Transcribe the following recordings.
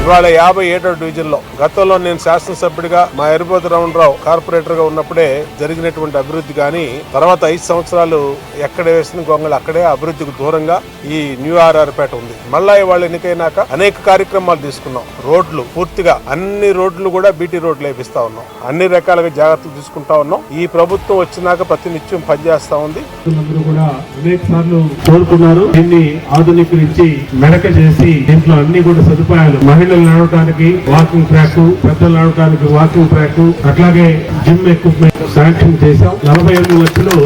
ఇవాళ 57వ డివిజన్లో గతంలో నేను శాసనసభ్యుడిగా మా ఎరుపతి రామరావు కార్పొరేటర్ గా ఉన్నప్పుడే జరిగినటువంటి అభివృద్ధి కానీ తర్వాత 5 సంవత్సరాలు ఎక్కడ వేసిన గొంగళి అక్కడే అభివృద్ధికి దూరంగా ఈ న్యూ ఆర్ఆర్పేట ఉంది. మళ్ళా ఇవాళ ఎన్నికైనాక అనేక కార్యక్రమాలు తీసుకున్నాం. రోడ్లు పూర్తిగా అన్ని రోడ్లు కూడా బీటీ రోడ్లు వేపిస్తా ఉన్నాం. అన్ని రకాలుగా జాగ్రత్తలు తీసుకుంటా ఉన్నాం. ఈ ప్రభుత్వం వచ్చినాక ప్రతినిత్యం పనిచేస్తా ఉంది. అనేక సార్లు కోరుకున్నారు. దీన్ని ఆధునీకరించి మెడక చేసి దీంట్లో అన్ని కూడా సదుపాయాలు, మహిళలు నడవడానికి వాకింగ్ ట్రాక్, పెద్దలు నడవడానికి వాకింగ్ ట్రాక్, అట్లాగే జిమ్ ఎక్విప్మెంట్ శాంక్షన్ చేశాం. 48 లక్షలు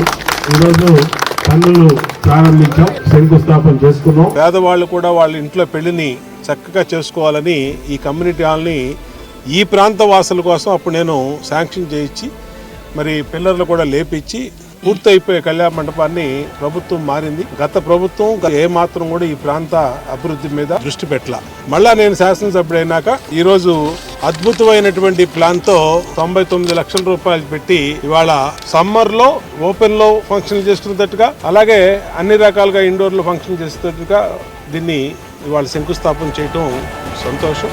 ఈరోజు పనులు ప్రారంభించాం, శంకుస్థాపన చేసుకున్నాం. పేదవాళ్ళు కూడా వాళ్ళ ఇంట్లో పెళ్లిని చక్కగా చేసుకోవాలని ఈ కమ్యూనిటీ హాల్ని ఈ ప్రాంత వాసుల కోసం అప్పుడు నేను శాంక్షన్ చేయించి మరి పిల్లర్లు కూడా లేపించి పూర్తయిపోయే కళ్యాణ మండపాన్ని ప్రభుత్వం మారింది. గత ప్రభుత్వం ఏ మాత్రం కూడా ఈ ప్రాంత అభివృద్ధి మీద దృష్టి పెట్టాల. మళ్ళా నేను శాసనసభ్యుడైనాక ఈ రోజు అద్భుతమైనటువంటి ప్లాన్ తో 99 లక్షల రూపాయలు పెట్టి ఇవాళ సమ్మర్ లో ఓపెన్ లో ఫంక్షన్ చేసుకునేటట్టుగా, అలాగే అన్ని రకాలుగా ఇండోర్ లో ఫంక్షన్ చేసేటట్టుగా దీన్ని ఇవాళ శంకుస్థాపన చేయటం సంతోషం.